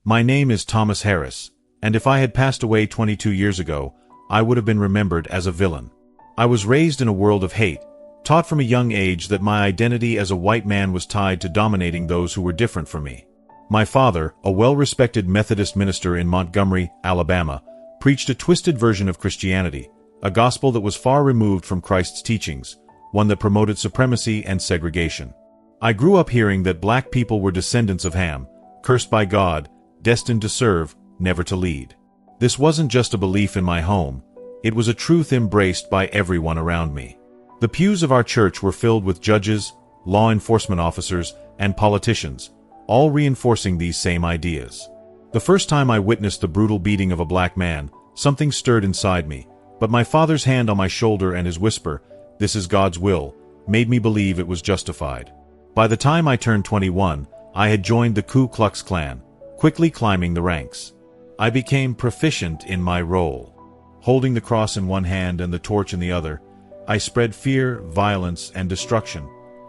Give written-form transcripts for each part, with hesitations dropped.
My name is Thomas Harris, and if I had passed away 22 years ago, I would have been remembered as a villain. I was raised in a world of hate, taught from a young age that my identity as a white man was tied to dominating those who were different from me. My father, a well-respected Methodist minister in Montgomery, Alabama, preached a twisted version of Christianity, a gospel that was far removed from Christ's teachings, one that promoted supremacy and segregation. I grew up hearing that black people were descendants of Ham, cursed by God, destined to serve, never to lead. This wasn't just a belief in my home, it was a truth embraced by everyone around me. The pews of our church were filled with judges, law enforcement officers, and politicians, all reinforcing these same ideas. The first time I witnessed the brutal beating of a black man, something stirred inside me, but my father's hand on my shoulder and his whisper, "This is God's will," made me believe it was justified. By the time I turned 21, I had joined the Ku Klux Klan, quickly climbing the ranks. I became proficient in my role. Holding the cross in one hand and the torch in the other, I spread fear, violence, and destruction,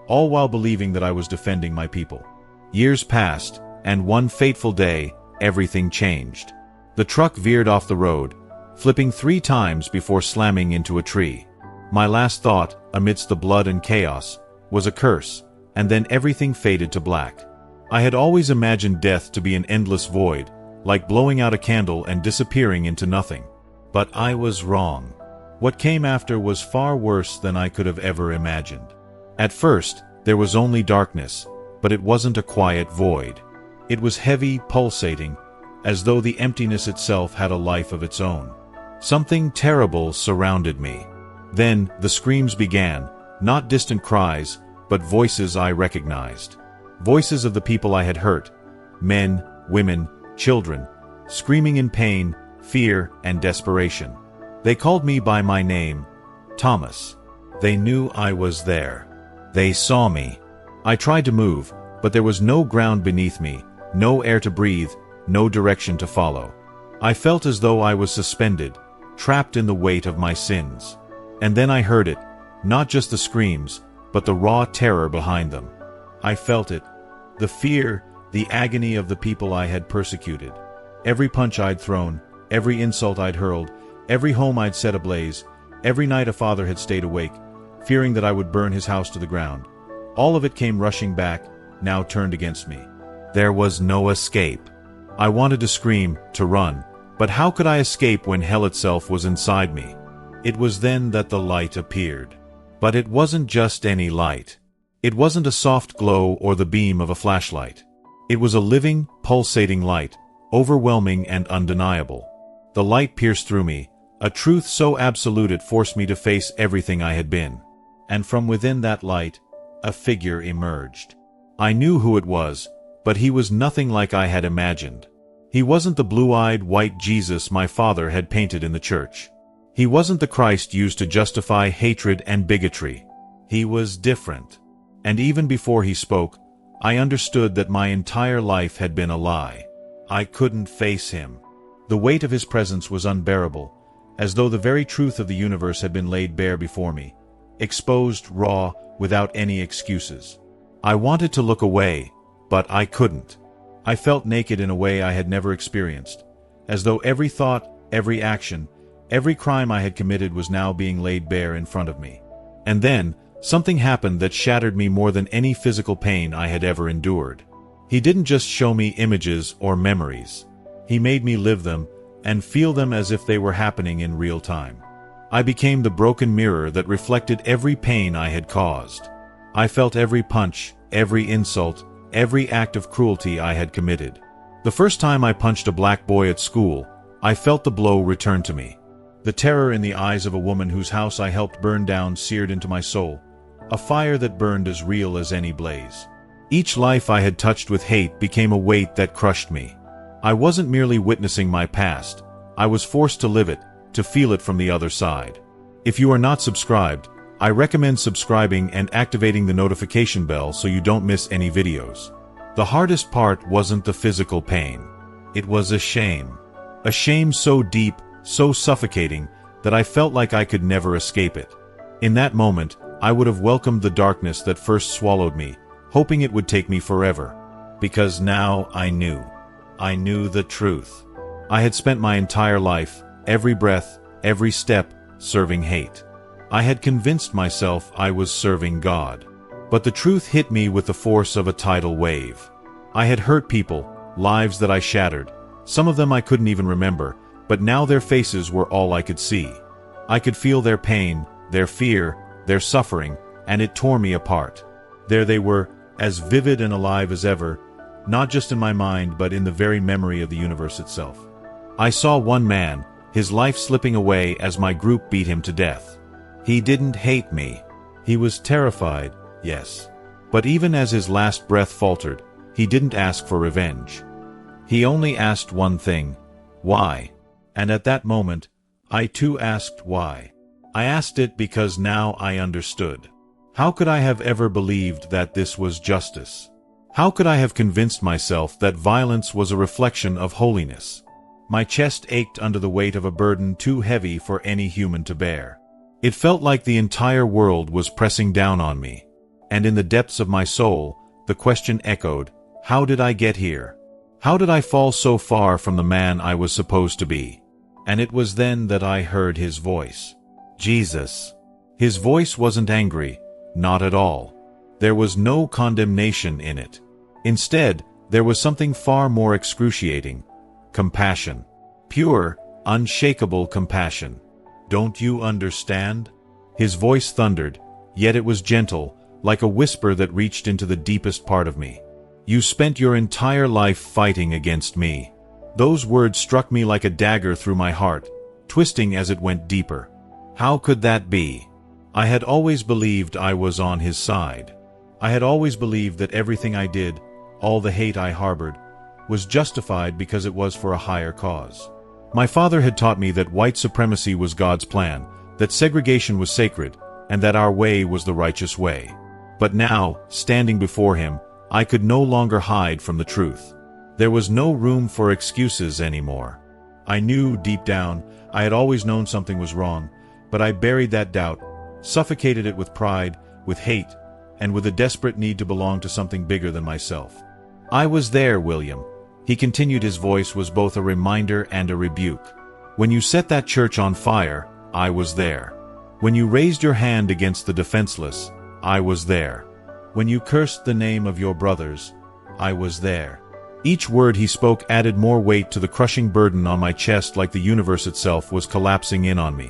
all while believing that I was defending my people. Years passed, and one fateful day, everything changed. The truck veered off the road, flipping 3 times before slamming into a tree. My last thought, amidst the blood and chaos, was a curse, and then everything faded to black. I had always imagined death to be an endless void, like blowing out a candle and disappearing into nothing. But I was wrong. What came after was far worse than I could have ever imagined. At first, there was only darkness, but it wasn't a quiet void. It was heavy, pulsating, as though the emptiness itself had a life of its own. Something terrible surrounded me. Then, the screams began, not distant cries, but voices I recognized. Voices of the people I had hurt, men, women, children, screaming in pain, fear, and desperation. They called me by my name, Thomas. They knew I was there. They saw me. I tried to move, but there was no ground beneath me, no air to breathe, no direction to follow. I felt as though I was suspended, trapped in the weight of my sins. And then I heard it, not just the screams, but the raw terror behind them. I felt it, the fear, the agony of the people I had persecuted. Every punch I'd thrown, every insult I'd hurled, every home I'd set ablaze, every night a father had stayed awake, fearing that I would burn his house to the ground. All of it came rushing back, now turned against me. There was no escape. I wanted to scream, to run, but how could I escape when hell itself was inside me? It was then that the light appeared. But it wasn't just any light. It wasn't a soft glow or the beam of a flashlight. It was a living, pulsating light, overwhelming and undeniable. The light pierced through me, a truth so absolute it forced me to face everything I had been. And from within that light, a figure emerged. I knew who it was, but he was nothing like I had imagined. He wasn't the blue-eyed white Jesus my father had painted in the church. He wasn't the Christ used to justify hatred and bigotry. He was different. And even before he spoke, I understood that my entire life had been a lie. I couldn't face him. The weight of his presence was unbearable, as though the very truth of the universe had been laid bare before me, exposed, raw, without any excuses. I wanted to look away, but I couldn't. I felt naked in a way I had never experienced, as though every thought, every action, every crime I had committed was now being laid bare in front of me. And then, something happened that shattered me more than any physical pain I had ever endured. He didn't just show me images or memories. He made me live them and feel them as if they were happening in real time. I became the broken mirror that reflected every pain I had caused. I felt every punch, every insult, every act of cruelty I had committed. The first time I punched a black boy at school, I felt the blow return to me. The terror in the eyes of a woman whose house I helped burn down seared into my soul, a fire that burned as real as any blaze. Each life I had touched with hate became a weight that crushed me. I wasn't merely witnessing my past, I was forced to live it, to feel it from the other side. If you are not subscribed, I recommend subscribing and activating the notification bell so you don't miss any videos. The hardest part wasn't the physical pain. It was a shame. A shame so deep, so suffocating, that I felt like I could never escape it. In that moment, I would have welcomed the darkness that first swallowed me, hoping it would take me forever. Because now I knew. I knew the truth. I had spent my entire life, every breath, every step, serving hate. I had convinced myself I was serving God. But the truth hit me with the force of a tidal wave. I had hurt people, lives that I shattered. Some of them I couldn't even remember, but now their faces were all I could see. I could feel their pain, their fear, their suffering, and it tore me apart. There they were, as vivid and alive as ever, not just in my mind but in the very memory of the universe itself. I saw one man, his life slipping away as my group beat him to death. He didn't hate me. He was terrified, yes. But even as his last breath faltered, he didn't ask for revenge. He only asked one thing: why? And at that moment, I too asked why. I asked it because now I understood. How could I have ever believed that this was justice? How could I have convinced myself that violence was a reflection of holiness? My chest ached under the weight of a burden too heavy for any human to bear. It felt like the entire world was pressing down on me. And in the depths of my soul, the question echoed: how did I get here? How did I fall so far from the man I was supposed to be? And it was then that I heard his voice. Jesus. His voice wasn't angry, not at all. There was no condemnation in it. Instead, there was something far more excruciating: compassion. Pure, unshakable compassion. Don't you understand? His voice thundered, yet it was gentle, like a whisper that reached into the deepest part of me. You spent your entire life fighting against me. Those words struck me like a dagger through my heart, twisting as it went deeper. How could that be? I had always believed I was on his side. I had always believed that everything I did, all the hate I harbored, was justified because it was for a higher cause. My father had taught me that white supremacy was God's plan, that segregation was sacred, and that our way was the righteous way. But now, standing before him, I could no longer hide from the truth. There was no room for excuses anymore. I knew, deep down, I had always known something was wrong, but I buried that doubt, suffocated it with pride, with hate, and with a desperate need to belong to something bigger than myself. I was there, William. He continued. His voice was both a reminder and a rebuke. When you set that church on fire, I was there. When you raised your hand against the defenseless, I was there. When you cursed the name of your brothers, I was there. Each word he spoke added more weight to the crushing burden on my chest, like the universe itself was collapsing in on me.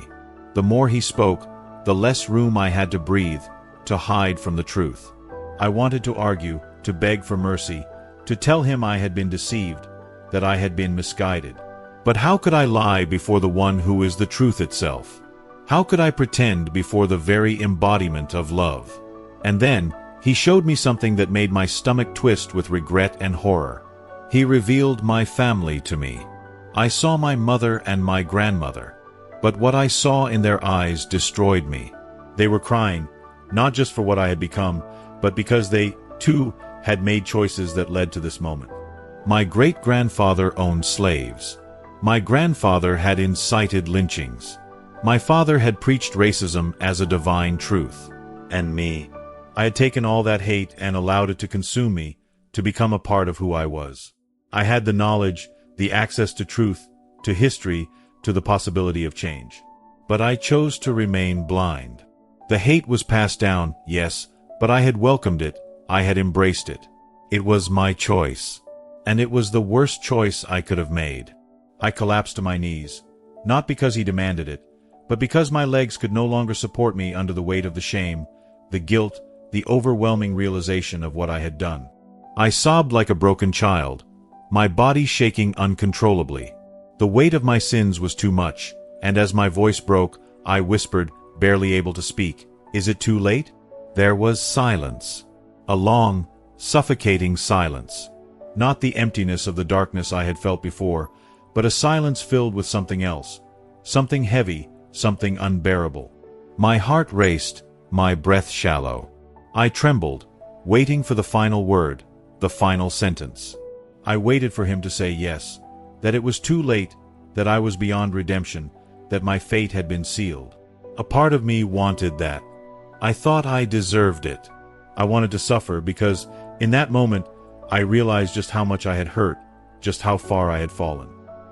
The more he spoke, the less room I had to breathe, to hide from the truth. I wanted to argue, to beg for mercy, to tell him I had been deceived, that I had been misguided. But how could I lie before the one who is the truth itself? How could I pretend before the very embodiment of love? And then, he showed me something that made my stomach twist with regret and horror. He revealed my family to me. I saw my mother and my grandmother. But what I saw in their eyes destroyed me. They were crying, not just for what I had become, but because they, too, had made choices that led to this moment. My great-grandfather owned slaves. My grandfather had incited lynchings. My father had preached racism as a divine truth. And me, I had taken all that hate and allowed it to consume me, to become a part of who I was. I had the knowledge, the access to truth, to history, to the possibility of change. But I chose to remain blind. The hate was passed down, yes, but I had welcomed it, I had embraced it. It was my choice. And it was the worst choice I could have made. I collapsed to my knees, not because he demanded it, but because my legs could no longer support me under the weight of the shame, the guilt, the overwhelming realization of what I had done. I sobbed like a broken child, my body shaking uncontrollably. The weight of my sins was too much, and as my voice broke, I whispered, barely able to speak, "Is it too late?" There was silence. A long, suffocating silence. Not the emptiness of the darkness I had felt before, but a silence filled with something else. Something heavy, something unbearable. My heart raced, my breath shallow. I trembled, waiting for the final word, the final sentence. I waited for him to say yes, that it was too late, that I was beyond redemption, that my fate had been sealed. A part of me wanted that. I thought I deserved it. I wanted to suffer because, in that moment, I realized just how much I had hurt, just how far I had fallen.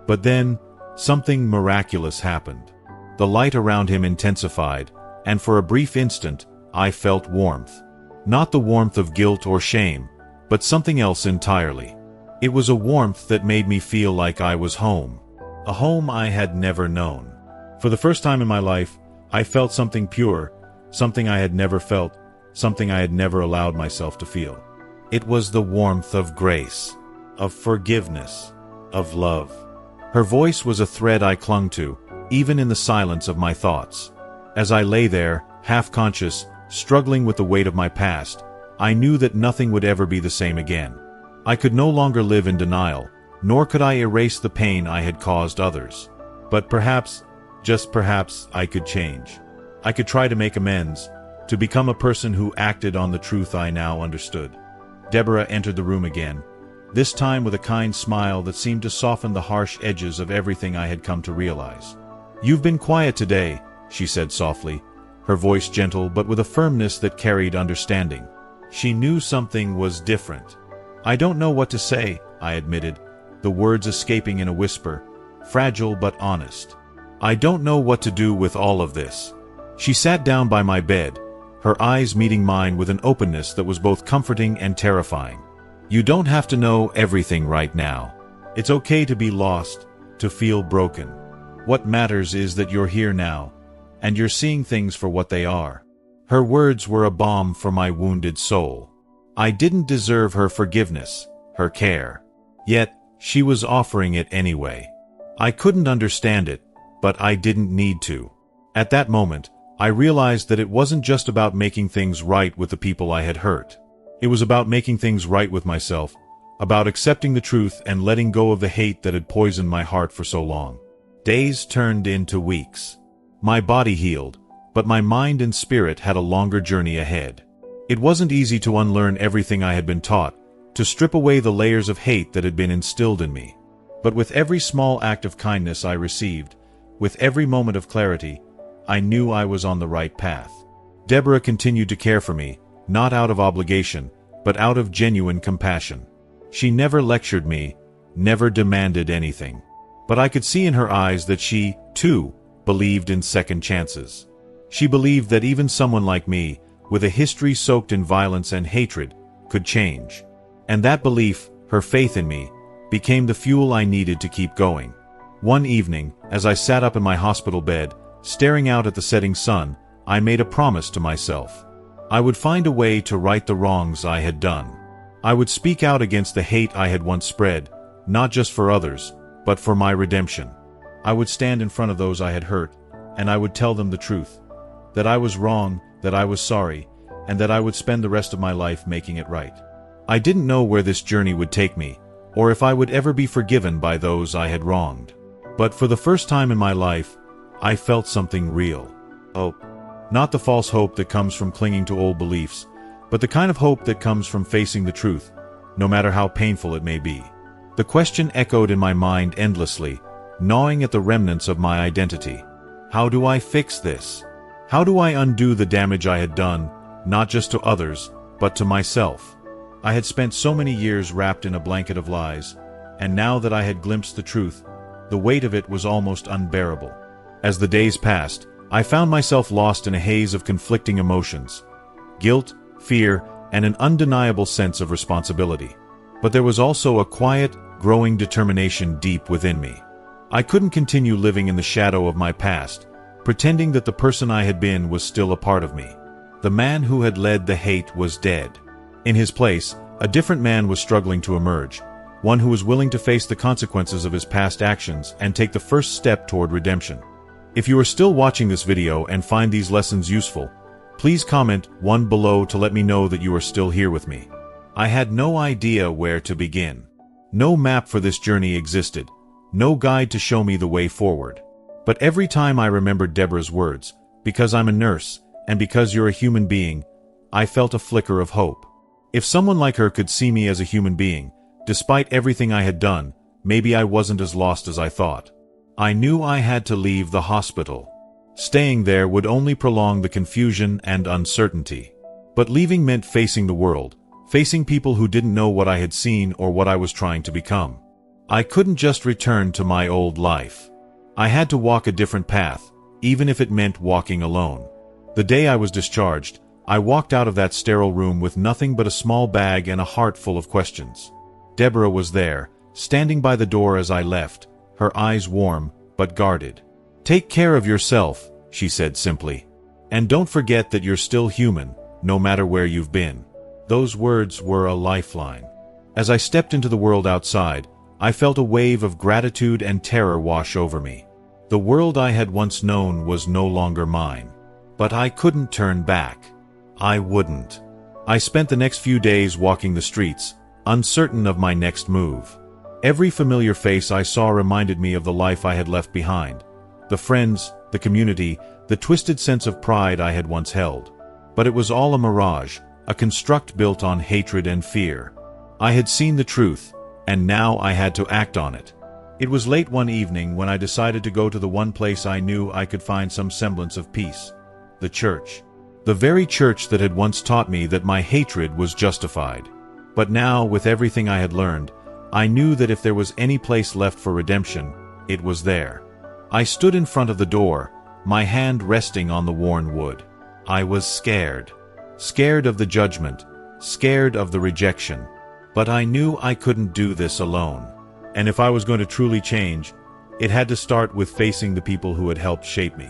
But then, something miraculous happened. The light around him intensified, and for a brief instant, I felt warmth. Not the warmth of guilt or shame, but something else entirely. It was a warmth that made me feel like I was home. A home I had never known. For the first time in my life, I felt something pure, something I had never felt, something I had never allowed myself to feel. It was the warmth of grace, of forgiveness, of love. Her voice was a thread I clung to, even in the silence of my thoughts. As I lay there, half-conscious, struggling with the weight of my past, I knew that nothing would ever be the same again. I could no longer live in denial, nor could I erase the pain I had caused others. But perhaps, just perhaps, I could change. I could try to make amends, to become a person who acted on the truth I now understood. Deborah entered the room again, this time with a kind smile that seemed to soften the harsh edges of everything I had come to realize. "You've been quiet today," she said softly, her voice gentle but with a firmness that carried understanding. She knew something was different. "I don't know what to say," I admitted, the words escaping in a whisper, fragile but honest. "I don't know what to do with all of this." She sat down by my bed, her eyes meeting mine with an openness that was both comforting and terrifying. "You don't have to know everything right now. It's okay to be lost, to feel broken. What matters is that you're here now, and you're seeing things for what they are." Her words were a balm for my wounded soul. I didn't deserve her forgiveness, her care. Yet, she was offering it anyway. I couldn't understand it, but I didn't need to. At that moment, I realized that it wasn't just about making things right with the people I had hurt. It was about making things right with myself, about accepting the truth and letting go of the hate that had poisoned my heart for so long. Days turned into weeks. My body healed, but my mind and spirit had a longer journey ahead. It wasn't easy to unlearn everything I had been taught, to strip away the layers of hate that had been instilled in me. But with every small act of kindness I received, with every moment of clarity, I knew I was on the right path. Deborah continued to care for me, not out of obligation, but out of genuine compassion. She never lectured me, never demanded anything. But I could see in her eyes that she, too, believed in second chances. She believed that even someone like me, with a history soaked in violence and hatred, could change. And that belief, her faith in me, became the fuel I needed to keep going. One evening, as I sat up in my hospital bed, staring out at the setting sun, I made a promise to myself. I would find a way to right the wrongs I had done. I would speak out against the hate I had once spread, not just for others, but for my redemption. I would stand in front of those I had hurt, and I would tell them the truth. That I was wrong, that I was sorry, and that I would spend the rest of my life making it right. I didn't know where this journey would take me, or if I would ever be forgiven by those I had wronged. But for the first time in my life, I felt something real. Hope. Not the false hope that comes from clinging to old beliefs, but the kind of hope that comes from facing the truth, no matter how painful it may be. The question echoed in my mind endlessly, gnawing at the remnants of my identity. How do I fix this? How do I undo the damage I had done, not just to others, but to myself? I had spent so many years wrapped in a blanket of lies, and now that I had glimpsed the truth, the weight of it was almost unbearable. As the days passed, I found myself lost in a haze of conflicting emotions. Guilt, fear, and an undeniable sense of responsibility. But there was also a quiet, growing determination deep within me. I couldn't continue living in the shadow of my past, pretending that the person I had been was still a part of me. The man who had led the hate was dead. In his place, a different man was struggling to emerge, one who was willing to face the consequences of his past actions and take the first step toward redemption. If you are still watching this video and find these lessons useful, please comment 1 below to let me know that you are still here with me. I had no idea where to begin. No map for this journey existed, no guide to show me the way forward. But every time I remembered Deborah's words, because I'm a nurse, and because you're a human being, I felt a flicker of hope. If someone like her could see me as a human being, despite everything I had done, maybe I wasn't as lost as I thought. I knew I had to leave the hospital. Staying there would only prolong the confusion and uncertainty. But leaving meant facing the world, facing people who didn't know what I had seen or what I was trying to become. I couldn't just return to my old life. I had to walk a different path, even if it meant walking alone. The day I was discharged, I walked out of that sterile room with nothing but a small bag and a heart full of questions. Deborah was there, standing by the door as I left, her eyes warm, but guarded. "Take care of yourself," she said simply. "And don't forget that you're still human, no matter where you've been." Those words were a lifeline. As I stepped into the world outside, I felt a wave of gratitude and terror wash over me. The world I had once known was no longer mine. But I couldn't turn back. I wouldn't. I spent the next few days walking the streets, uncertain of my next move. Every familiar face I saw reminded me of the life I had left behind. The friends, the community, the twisted sense of pride I had once held. But it was all a mirage, a construct built on hatred and fear. I had seen the truth, and now I had to act on it. It was late one evening when I decided to go to the one place I knew I could find some semblance of peace. The church. The very church that had once taught me that my hatred was justified. But now, with everything I had learned, I knew that if there was any place left for redemption, it was there. I stood in front of the door, my hand resting on the worn wood. I was scared. Scared of the judgment, scared of the rejection. But I knew I couldn't do this alone. And if I was going to truly change, it had to start with facing the people who had helped shape me.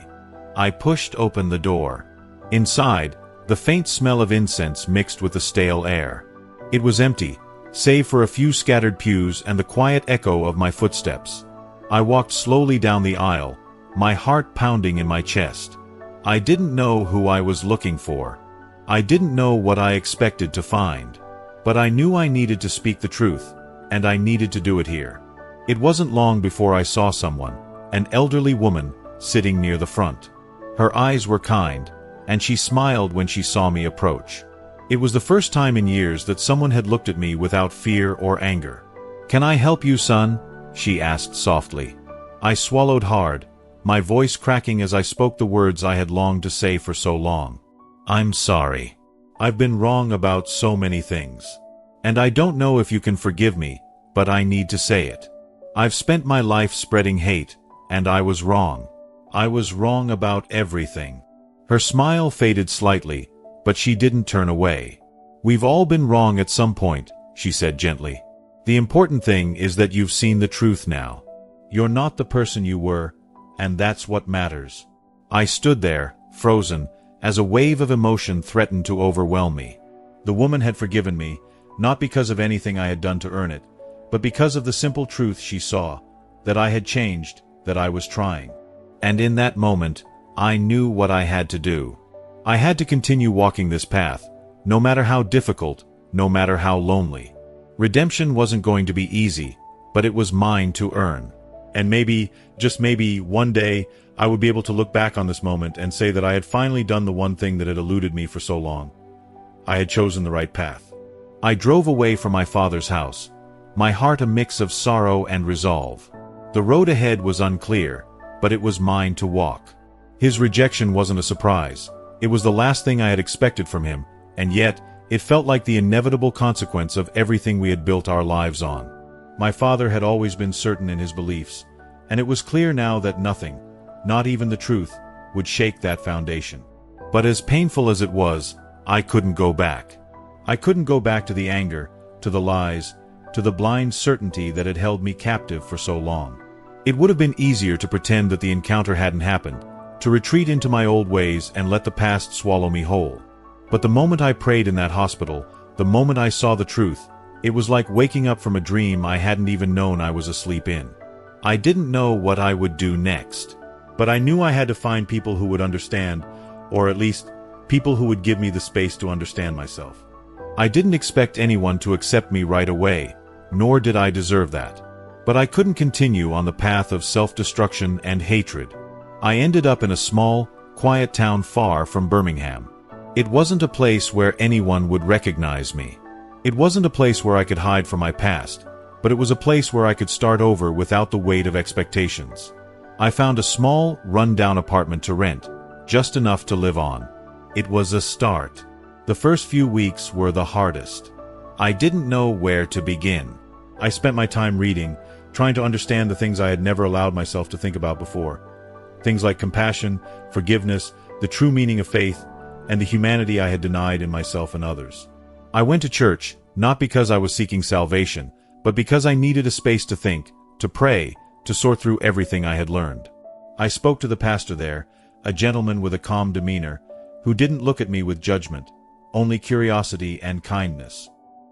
I pushed open the door. Inside, the faint smell of incense mixed with the stale air. It was empty, save for a few scattered pews and the quiet echo of my footsteps. I walked slowly down the aisle, my heart pounding in my chest. I didn't know who I was looking for. I didn't know what I expected to find. But I knew I needed to speak the truth, and I needed to do it here. It wasn't long before I saw someone, an elderly woman, sitting near the front. Her eyes were kind, and she smiled when she saw me approach. It was the first time in years that someone had looked at me without fear or anger. "Can I help you, son?" she asked softly. I swallowed hard, my voice cracking as I spoke the words I had longed to say for so long. "I'm sorry. I've been wrong about so many things. And I don't know if you can forgive me, but I need to say it. I've spent my life spreading hate, and I was wrong. I was wrong about everything." Her smile faded slightly, but she didn't turn away. "We've all been wrong at some point," she said gently. "The important thing is that you've seen the truth now. You're not the person you were, and that's what matters." I stood there, frozen, as a wave of emotion threatened to overwhelm me. The woman had forgiven me, not because of anything I had done to earn it, but because of the simple truth she saw, that I had changed, that I was trying. And in that moment, I knew what I had to do. I had to continue walking this path, no matter how difficult, no matter how lonely. Redemption wasn't going to be easy, but it was mine to earn. And maybe, just maybe, one day, I would be able to look back on this moment and say that I had finally done the one thing that had eluded me for so long. I had chosen the right path. I drove away from my father's house, my heart a mix of sorrow and resolve. The road ahead was unclear, but it was mine to walk. His rejection wasn't a surprise. It was the last thing I had expected from him, and yet, it felt like the inevitable consequence of everything we had built our lives on. My father had always been certain in his beliefs, and it was clear now that nothing, not even the truth, would shake that foundation. But as painful as it was, I couldn't go back. I couldn't go back to the anger, to the lies, to the blind certainty that had held me captive for so long. It would have been easier to pretend that the encounter hadn't happened, to retreat into my old ways and let the past swallow me whole. But the moment I prayed in that hospital, the moment I saw the truth, it was like waking up from a dream I hadn't even known I was asleep in. I didn't know what I would do next, but I knew I had to find people who would understand, or at least, people who would give me the space to understand myself. I didn't expect anyone to accept me right away, nor did I deserve that. But I couldn't continue on the path of self-destruction and hatred. I ended up in a small, quiet town far from Birmingham. It wasn't a place where anyone would recognize me. It wasn't a place where I could hide from my past, but it was a place where I could start over without the weight of expectations. I found a small, run-down apartment to rent, just enough to live on. It was a start. The first few weeks were the hardest. I didn't know where to begin. I spent my time reading, trying to understand the things I had never allowed myself to think about before. Things like compassion, forgiveness, the true meaning of faith, and the humanity I had denied in myself and others. I went to church, not because I was seeking salvation, but because I needed a space to think, to pray, to sort through everything I had learned. I spoke to the pastor there, a gentleman with a calm demeanor, who didn't look at me with judgment, only curiosity and kindness.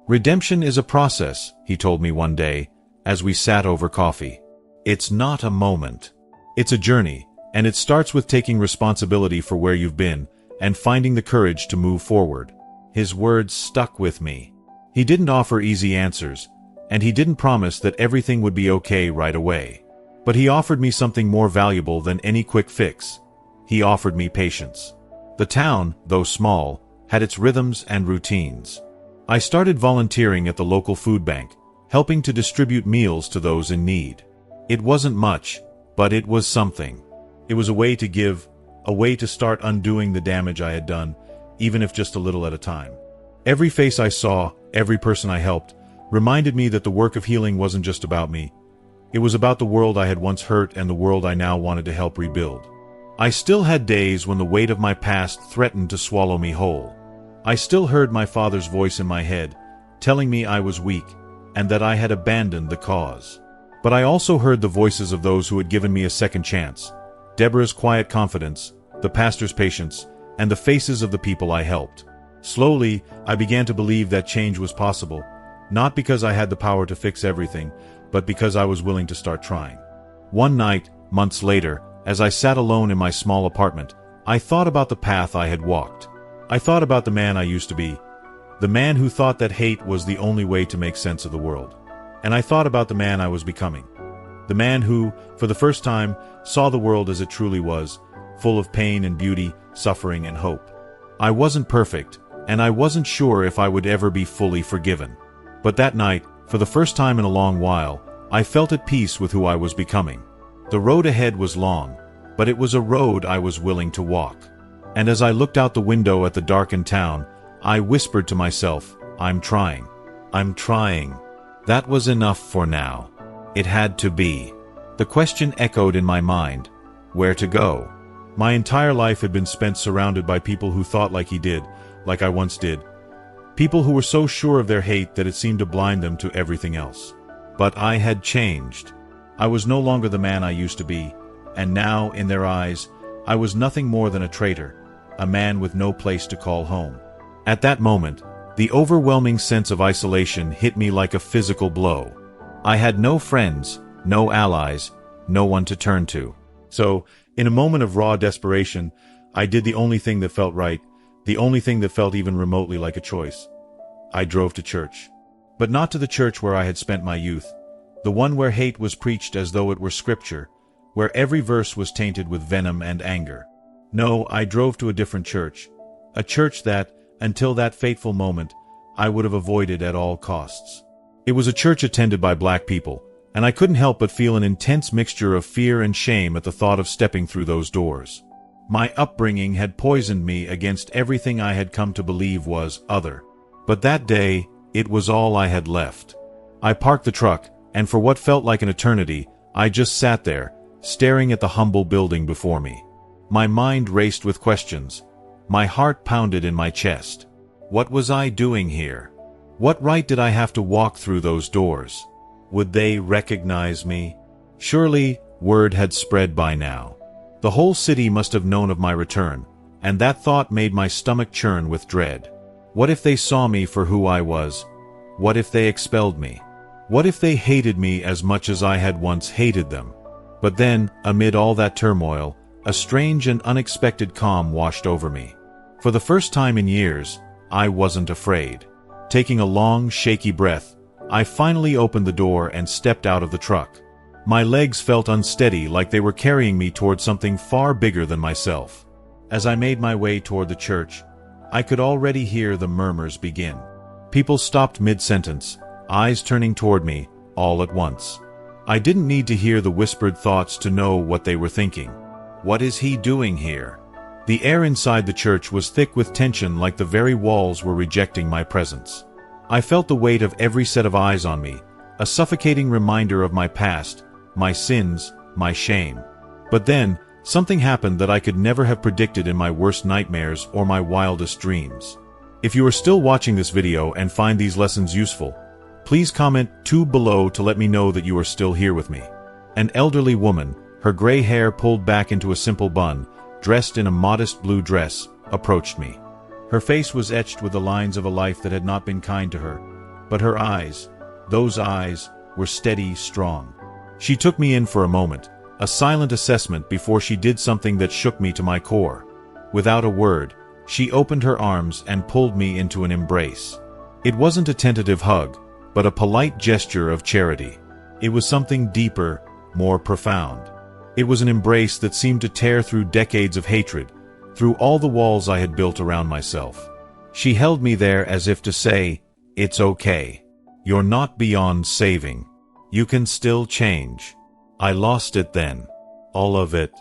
"Redemption is a process," he told me one day, as we sat over coffee. "It's not a moment. It's a journey, and it starts with taking responsibility for where you've been, and finding the courage to move forward." His words stuck with me. He didn't offer easy answers, and he didn't promise that everything would be okay right away. But he offered me something more valuable than any quick fix. He offered me patience. The town, though small, had its rhythms and routines. I started volunteering at the local food bank, helping to distribute meals to those in need. It wasn't much, but it was something. It was a way to give, a way to start undoing the damage I had done, even if just a little at a time. Every face I saw, every person I helped, reminded me that the work of healing wasn't just about me. It was about the world I had once hurt and the world I now wanted to help rebuild. I still had days when the weight of my past threatened to swallow me whole. I still heard my father's voice in my head, telling me I was weak, and that I had abandoned the cause. But I also heard the voices of those who had given me a second chance, Deborah's quiet confidence, the pastor's patience, and the faces of the people I helped. Slowly, I began to believe that change was possible, not because I had the power to fix everything, but because I was willing to start trying. One night, months later, as I sat alone in my small apartment, I thought about the path I had walked. I thought about the man I used to be, the man who thought that hate was the only way to make sense of the world. And I thought about the man I was becoming, the man who, for the first time, saw the world as it truly was, full of pain and beauty, suffering and hope. I wasn't perfect, and I wasn't sure if I would ever be fully forgiven. But that night, for the first time in a long while, I felt at peace with who I was becoming. The road ahead was long, but it was a road I was willing to walk. And as I looked out the window at the darkened town, I whispered to myself, "I'm trying. I'm trying." That was enough for now. It had to be. The question echoed in my mind, where to go? My entire life had been spent surrounded by people who thought like he did, like I once did. People who were so sure of their hate that it seemed to blind them to everything else. But I had changed. I was no longer the man I used to be, and now, in their eyes, I was nothing more than a traitor, a man with no place to call home. At that moment, the overwhelming sense of isolation hit me like a physical blow. I had no friends, no allies, no one to turn to. So, in a moment of raw desperation, I did the only thing that felt right, the only thing that felt even remotely like a choice. I drove to church. But not to the church where I had spent my youth, the one where hate was preached as though it were scripture, where every verse was tainted with venom and anger. No, I drove to a different church, a church that, until that fateful moment, I would have avoided at all costs. It was a church attended by black people, and I couldn't help but feel an intense mixture of fear and shame at the thought of stepping through those doors. My upbringing had poisoned me against everything I had come to believe was other. But that day, it was all I had left. I parked the truck, and for what felt like an eternity, I just sat there, staring at the humble building before me. My mind raced with questions. My heart pounded in my chest. What was I doing here? What right did I have to walk through those doors? Would they recognize me? Surely, word had spread by now. The whole city must have known of my return, and that thought made my stomach churn with dread. What if they saw me for who I was? What if they expelled me? What if they hated me as much as I had once hated them? But then, amid all that turmoil, a strange and unexpected calm washed over me. For the first time in years, I wasn't afraid. Taking a long, shaky breath, I finally opened the door and stepped out of the truck. My legs felt unsteady, like they were carrying me toward something far bigger than myself. As I made my way toward the church, I could already hear the murmurs begin. People stopped mid-sentence, eyes turning toward me, all at once. I didn't need to hear the whispered thoughts to know what they were thinking. What is he doing here? The air inside the church was thick with tension, like the very walls were rejecting my presence. I felt the weight of every set of eyes on me, a suffocating reminder of my past, my sins, my shame. But then, something happened that I could never have predicted in my worst nightmares or my wildest dreams. If you are still watching this video and find these lessons useful, please comment 2 below to let me know that you are still here with me. An elderly woman, her gray hair pulled back into a simple bun, dressed in a modest blue dress, approached me. Her face was etched with the lines of a life that had not been kind to her, but her eyes, those eyes, were steady, strong. She took me in for a moment, a silent assessment before she did something that shook me to my core. Without a word, she opened her arms and pulled me into an embrace. It wasn't a tentative hug, but a polite gesture of charity. It was something deeper, more profound. It was an embrace that seemed to tear through decades of hatred, through all the walls I had built around myself. She held me there as if to say, "It's okay. You're not beyond saving. You can still change." I lost it then. All of it.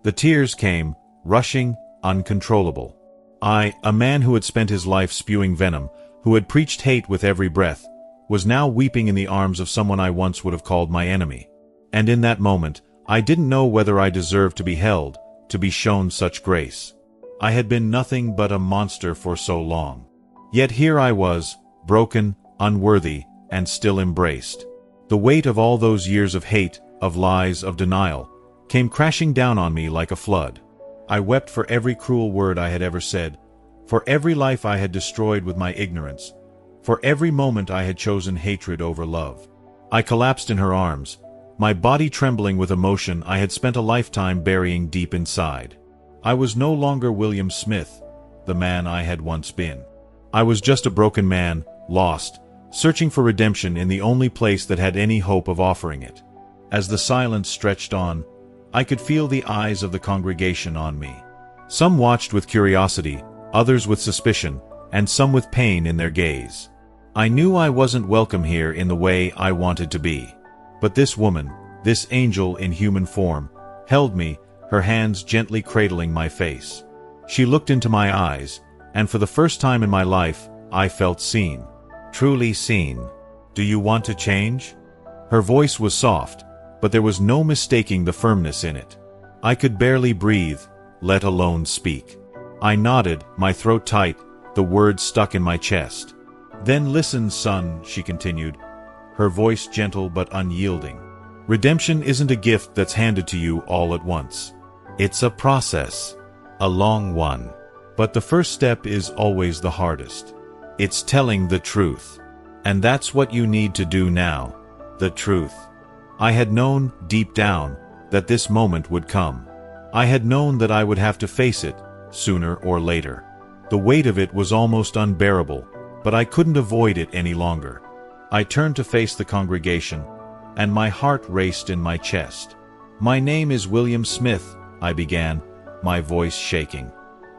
The tears came, rushing, uncontrollable. I, a man who had spent his life spewing venom, who had preached hate with every breath, was now weeping in the arms of someone I once would have called my enemy. And in that moment, I didn't know whether I deserved to be held, to be shown such grace. I had been nothing but a monster for so long. Yet here I was, broken, unworthy, and still embraced. The weight of all those years of hate, of lies, of denial, came crashing down on me like a flood. I wept for every cruel word I had ever said, for every life I had destroyed with my ignorance, for every moment I had chosen hatred over love. I collapsed in her arms, my body trembling with emotion I had spent a lifetime burying deep inside. I was no longer William Smith, the man I had once been. I was just a broken man, lost, searching for redemption in the only place that had any hope of offering it. As the silence stretched on, I could feel the eyes of the congregation on me. Some watched with curiosity, others with suspicion, and some with pain in their gaze. I knew I wasn't welcome here in the way I wanted to be. But this woman, this angel in human form, held me, her hands gently cradling my face. She looked into my eyes, and for the first time in my life, I felt seen. Truly seen. "Do you want to change?" Her voice was soft, but there was no mistaking the firmness in it. I could barely breathe, let alone speak. I nodded, my throat tight, the words stuck in my chest. "Then listen, son," she continued, her voice gentle but unyielding. "Redemption isn't a gift that's handed to you all at once. It's a process, a long one. But the first step is always the hardest. It's telling the truth. And that's what you need to do now, the truth." I had known, deep down, that this moment would come. I had known that I would have to face it, sooner or later. The weight of it was almost unbearable, but I couldn't avoid it any longer. I turned to face the congregation, and my heart raced in my chest. "My name is William Smith," I began, my voice shaking.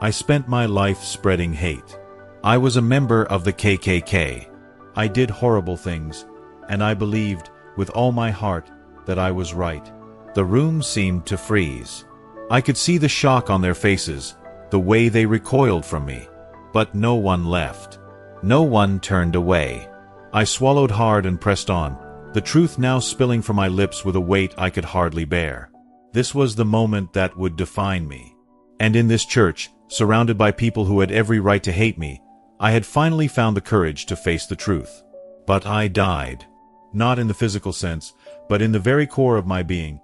"I spent my life spreading hate. I was a member of the KKK. I did horrible things, and I believed, with all my heart, that I was right." The room seemed to freeze. I could see the shock on their faces, the way they recoiled from me. But no one left. No one turned away. I swallowed hard and pressed on, the truth now spilling from my lips with a weight I could hardly bear. This was the moment that would define me. And in this church, surrounded by people who had every right to hate me, I had finally found the courage to face the truth. But I died. Not in the physical sense, but in the very core of my being,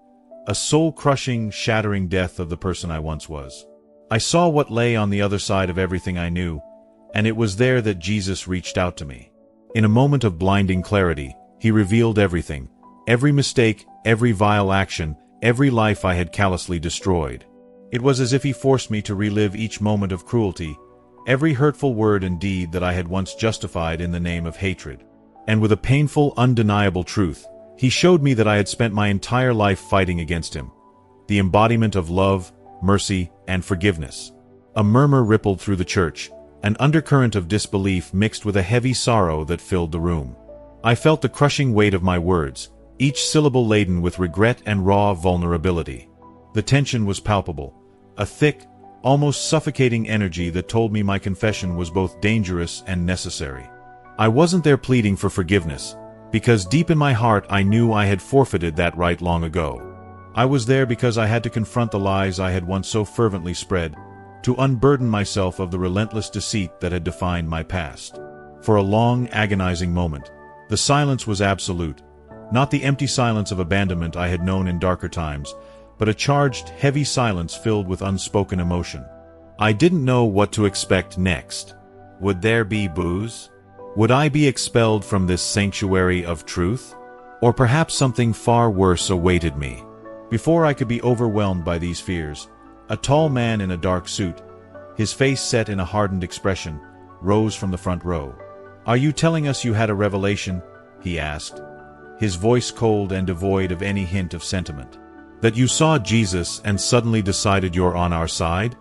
a soul-crushing, shattering death of the person I once was. I saw what lay on the other side of everything I knew, and it was there that Jesus reached out to me. In a moment of blinding clarity, he revealed everything, every mistake, every vile action, every life I had callously destroyed. It was as if he forced me to relive each moment of cruelty, every hurtful word and deed that I had once justified in the name of hatred. And with a painful, undeniable truth, he showed me that I had spent my entire life fighting against him, the embodiment of love, mercy, and forgiveness. A murmur rippled through the church, an undercurrent of disbelief mixed with a heavy sorrow that filled the room. I felt the crushing weight of my words, each syllable laden with regret and raw vulnerability. The tension was palpable, a thick, almost suffocating energy that told me my confession was both dangerous and necessary. I wasn't there pleading for forgiveness. because deep in my heart I knew I had forfeited that right long ago. I was there because I had to confront the lies I had once so fervently spread, to unburden myself of the relentless deceit that had defined my past. For a long, agonizing moment, the silence was absolute, not the empty silence of abandonment I had known in darker times, but a charged, heavy silence filled with unspoken emotion. I didn't know what to expect next. Would there be booze? Would I be expelled from this sanctuary of truth? Or perhaps something far worse awaited me? Before I could be overwhelmed by these fears, a tall man in a dark suit, his face set in a hardened expression, rose from the front row. "Are you telling us you had a revelation?" he asked, his voice cold and devoid of any hint of sentiment. "That you saw Jesus and suddenly decided you're on our side?"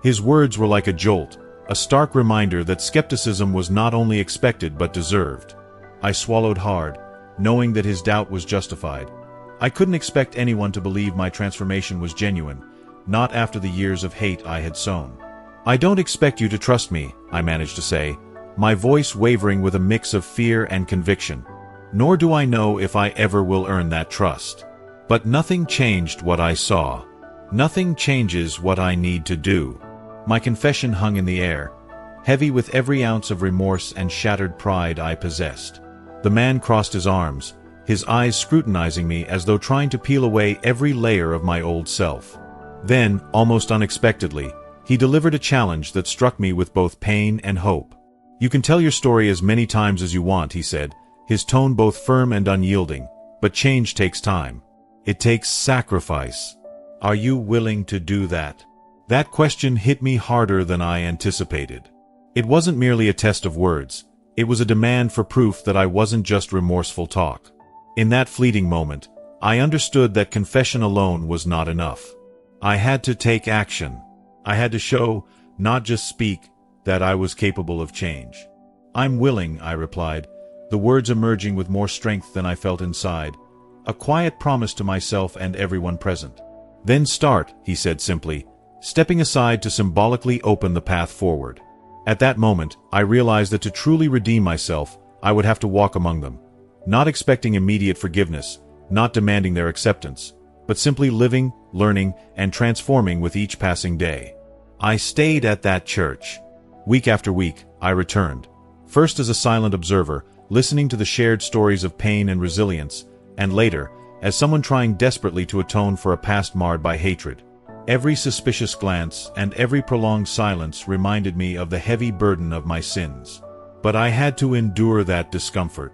His words were like a jolt, a stark reminder that skepticism was not only expected but deserved. I swallowed hard, knowing that his doubt was justified. I couldn't expect anyone to believe my transformation was genuine, not after the years of hate I had sown. "I don't expect you to trust me," I managed to say, my voice wavering with a mix of fear and conviction. "Nor do I know if I ever will earn that trust. But nothing changed what I saw. Nothing changes what I need to do." My confession hung in the air, heavy with every ounce of remorse and shattered pride I possessed. The man crossed his arms, his eyes scrutinizing me as though trying to peel away every layer of my old self. Then, almost unexpectedly, he delivered a challenge that struck me with both pain and hope. "You can tell your story as many times as you want," he said, his tone both firm and unyielding, "but change takes time. It takes sacrifice. Are you willing to do that?" That question hit me harder than I anticipated. It wasn't merely a test of words. It was a demand for proof that I wasn't just remorseful talk. In that fleeting moment, I understood that confession alone was not enough. I had to take action. I had to show, not just speak, that I was capable of change. "I'm willing," I replied, the words emerging with more strength than I felt inside, a quiet promise to myself and everyone present. "Then start," he said simply, stepping aside to symbolically open the path forward. At that moment, I realized that to truly redeem myself, I would have to walk among them, not expecting immediate forgiveness, not demanding their acceptance, but simply living, learning, and transforming with each passing day. I stayed at that church. Week after week, I returned, first as a silent observer, listening to the shared stories of pain and resilience, and later, as someone trying desperately to atone for a past marred by hatred. Every suspicious glance and every prolonged silence reminded me of the heavy burden of my sins. But I had to endure that discomfort.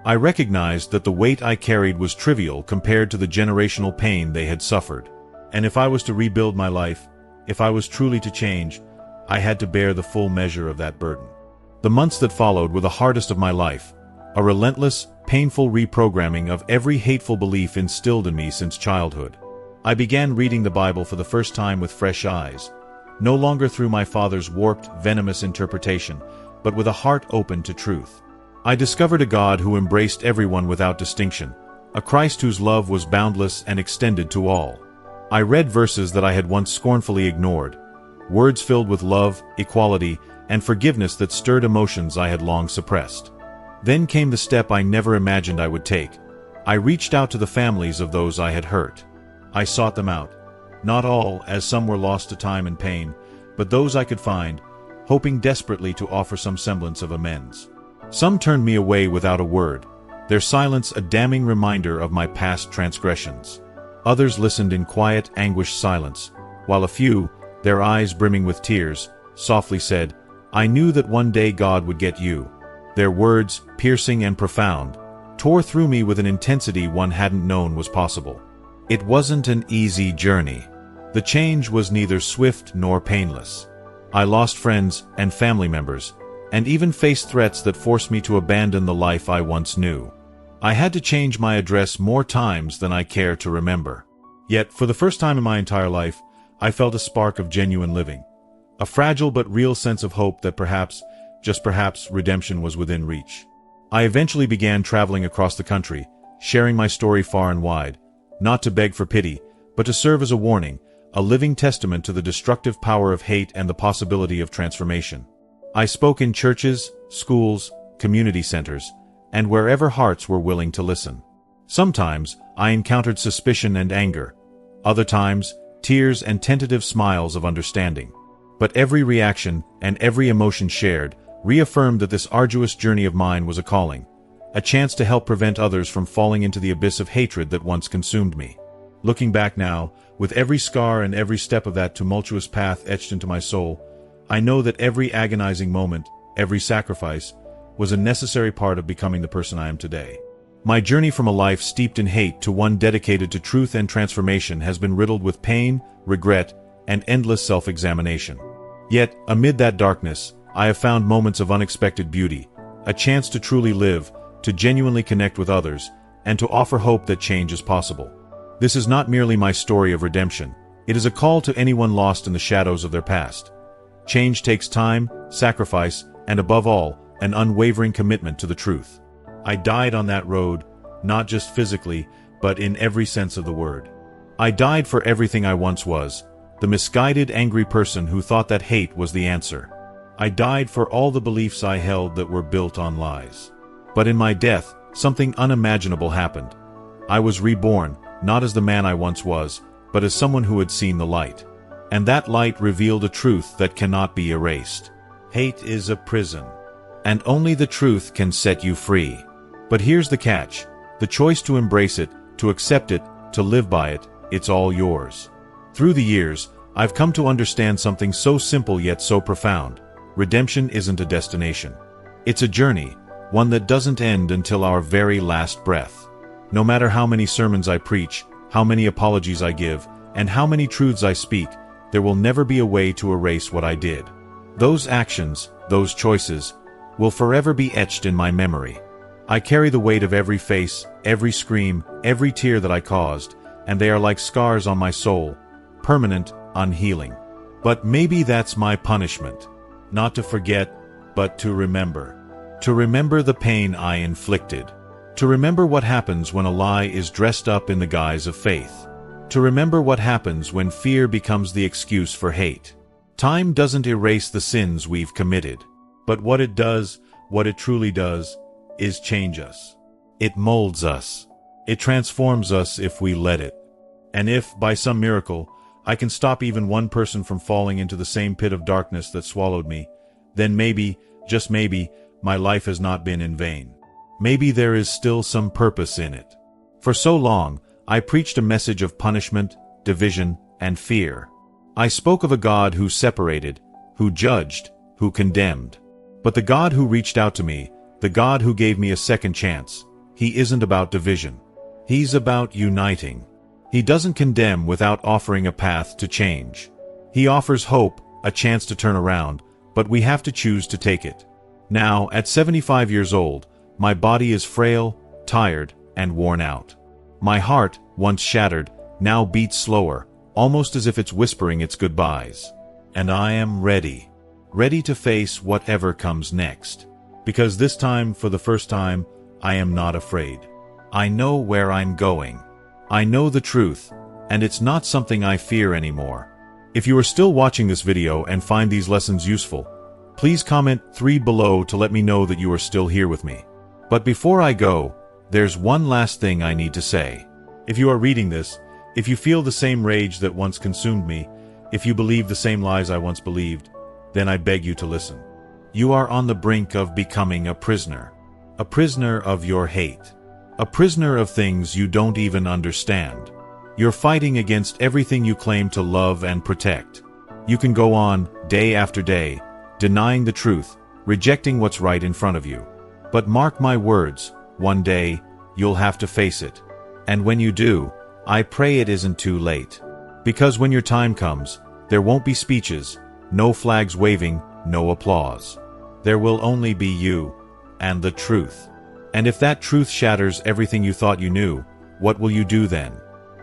I recognized that the weight I carried was trivial compared to the generational pain they had suffered. And if I was to rebuild my life, if I was truly to change, I had to bear the full measure of that burden. The months that followed were the hardest of my life, a relentless, painful reprogramming of every hateful belief instilled in me since childhood. I began reading the Bible for the first time with fresh eyes, no longer through my father's warped, venomous interpretation, but with a heart open to truth. I discovered a God who embraced everyone without distinction, a Christ whose love was boundless and extended to all. I read verses that I had once scornfully ignored, words filled with love, equality, and forgiveness that stirred emotions I had long suppressed. Then came the step I never imagined I would take. I reached out to the families of those I had hurt. I sought them out, not all, as some were lost to time and pain, but those I could find, hoping desperately to offer some semblance of amends. Some turned me away without a word, their silence a damning reminder of my past transgressions. Others listened in quiet, anguished silence, while a few, their eyes brimming with tears, softly said, "I knew that one day God would get you." Their words, piercing and profound, tore through me with an intensity one hadn't known was possible. It wasn't an easy journey. The change was neither swift nor painless. I lost friends and family members, and even faced threats that forced me to abandon the life I once knew. I had to change my address more times than I care to remember. Yet, for the first time in my entire life, I felt a spark of genuine living. A fragile but real sense of hope that perhaps, just perhaps, redemption was within reach. I eventually began traveling across the country, sharing my story far and wide, not to beg for pity, but to serve as a warning, a living testament to the destructive power of hate and the possibility of transformation. I spoke in churches, schools, community centers, and wherever hearts were willing to listen. Sometimes I encountered suspicion and anger, other times tears and tentative smiles of understanding. But every reaction and every emotion shared reaffirmed that this arduous journey of mine was a calling, a chance to help prevent others from falling into the abyss of hatred that once consumed me. Looking back now, with every scar and every step of that tumultuous path etched into my soul, I know that every agonizing moment, every sacrifice, was a necessary part of becoming the person I am today. My journey from a life steeped in hate to one dedicated to truth and transformation has been riddled with pain, regret, and endless self-examination. Yet, amid that darkness, I have found moments of unexpected beauty, a chance to truly live, to genuinely connect with others, and to offer hope that change is possible. This is not merely my story of redemption. It is a call to anyone lost in the shadows of their past. Change takes time, sacrifice, and above all, an unwavering commitment to the truth. I died on that road, not just physically, but in every sense of the word. I died for everything I once was, the misguided, angry person who thought that hate was the answer. I died for all the beliefs I held that were built on lies. But in my death, something unimaginable happened. I was reborn, not as the man I once was, but as someone who had seen the light. And that light revealed a truth that cannot be erased. Hate is a prison, and only the truth can set you free. But here's the catch. The choice to embrace it, to accept it, to live by it, it's all yours. Through the years, I've come to understand something so simple yet so profound. Redemption isn't a destination. It's a journey, one that doesn't end until our very last breath. No matter how many sermons I preach, how many apologies I give, and how many truths I speak, there will never be a way to erase what I did. Those actions, those choices, will forever be etched in my memory. I carry the weight of every face, every scream, every tear that I caused, and they are like scars on my soul, permanent, unhealing. But maybe that's my punishment. Not to forget, but to remember. To remember the pain I inflicted. To remember what happens when a lie is dressed up in the guise of faith. To remember what happens when fear becomes the excuse for hate. Time doesn't erase the sins we've committed. But what it does, what it truly does, is change us. It molds us. It transforms us if we let it. And if, by some miracle, I can stop even one person from falling into the same pit of darkness that swallowed me, then maybe, just maybe, my life has not been in vain. Maybe there is still some purpose in it. For so long, I preached a message of punishment, division, and fear. I spoke of a God who separated, who judged, who condemned. But the God who reached out to me, the God who gave me a second chance, he isn't about division. He's about uniting. He doesn't condemn without offering a path to change. He offers hope, a chance to turn around, but we have to choose to take it. Now, at 75 years old, my body is frail, tired, and worn out. My heart, once shattered, now beats slower, almost as if it's whispering its goodbyes. And I am ready. Ready to face whatever comes next. Because this time, for the first time, I am not afraid. I know where I'm going. I know the truth, and it's not something I fear anymore. If you are still watching this video and find these lessons useful, please comment 3 below to let me know that you are still here with me. But before I go, there's one last thing I need to say. If you are reading this, if you feel the same rage that once consumed me, if you believe the same lies I once believed, then I beg you to listen. You are on the brink of becoming a prisoner of your hate, a prisoner of things you don't even understand. You're fighting against everything you claim to love and protect. You can go on, day after day, denying the truth, rejecting what's right in front of you. But mark my words, one day, you'll have to face it. And when you do, I pray it isn't too late. Because when your time comes, there won't be speeches, no flags waving, no applause. There will only be you, and the truth. And if that truth shatters everything you thought you knew, what will you do then?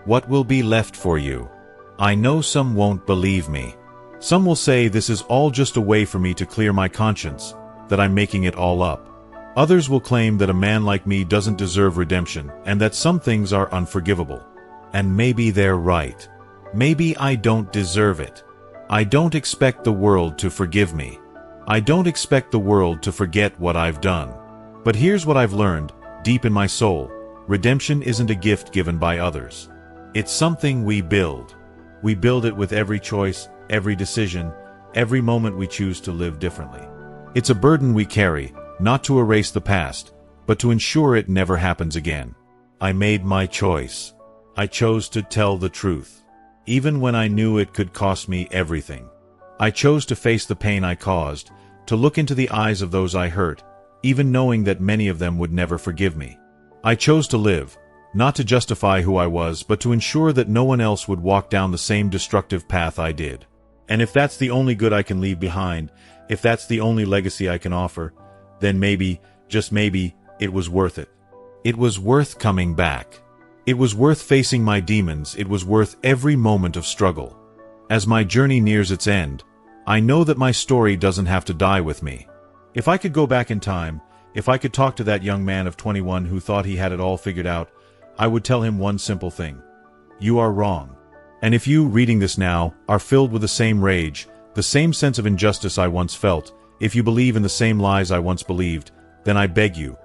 What will be left for you? I know some won't believe me. Some will say this is all just a way for me to clear my conscience, that I'm making it all up. Others will claim that a man like me doesn't deserve redemption, and that some things are unforgivable. And maybe they're right. Maybe I don't deserve it. I don't expect the world to forgive me. I don't expect the world to forget what I've done. But here's what I've learned, deep in my soul: redemption isn't a gift given by others. It's something we build. We build it with every choice, every decision, every moment we choose to live differently. It's a burden we carry, not to erase the past, but to ensure it never happens again. I made my choice. I chose to tell the truth, even when I knew it could cost me everything. I chose to face the pain I caused, to look into the eyes of those I hurt, even knowing that many of them would never forgive me. I chose to live, not to justify who I was, but to ensure that no one else would walk down the same destructive path I did. And if that's the only good I can leave behind, if that's the only legacy I can offer, then maybe, just maybe, it was worth it. It was worth coming back. It was worth facing my demons. It was worth every moment of struggle. As my journey nears its end, I know that my story doesn't have to die with me. If I could go back in time, if I could talk to that young man of 21 who thought he had it all figured out, I would tell him one simple thing: you are wrong. And if you, reading this now, are filled with the same rage, the same sense of injustice I once felt, if you believe in the same lies I once believed, then I beg you,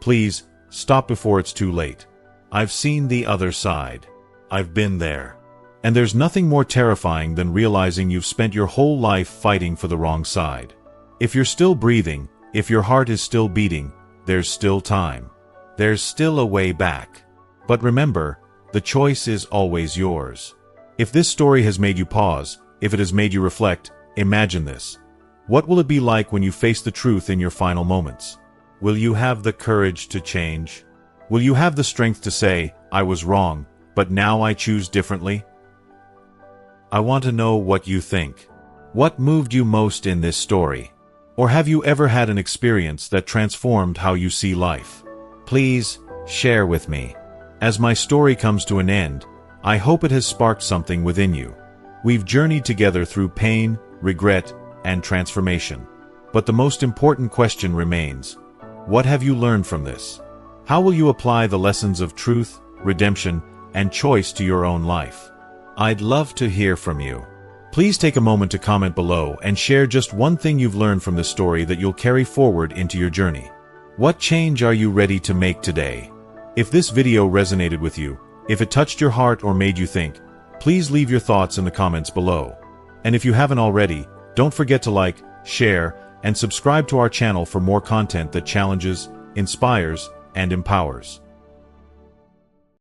please, stop before it's too late. I've seen the other side. I've been there. And there's nothing more terrifying than realizing you've spent your whole life fighting for the wrong side. If you're still breathing, if your heart is still beating, there's still time. There's still a way back. But remember, the choice is always yours. If this story has made you pause, if it has made you reflect, imagine this. What will it be like when you face the truth in your final moments? Will you have the courage to change? Will you have the strength to say, I was wrong, but now I choose differently? I want to know what you think. What moved you most in this story? Or have you ever had an experience that transformed how you see life? Please, share with me. As my story comes to an end, I hope it has sparked something within you. We've journeyed together through pain, regret, and transformation. But the most important question remains: what have you learned from this? How will you apply the lessons of truth, redemption, and choice to your own life? I'd love to hear from you. Please take a moment to comment below and share just one thing you've learned from this story that you'll carry forward into your journey. What change are you ready to make today? If this video resonated with you, if it touched your heart or made you think, please leave your thoughts in the comments below. And if you haven't already, don't forget to like, share, and subscribe to our channel for more content that challenges, inspires, and empowers.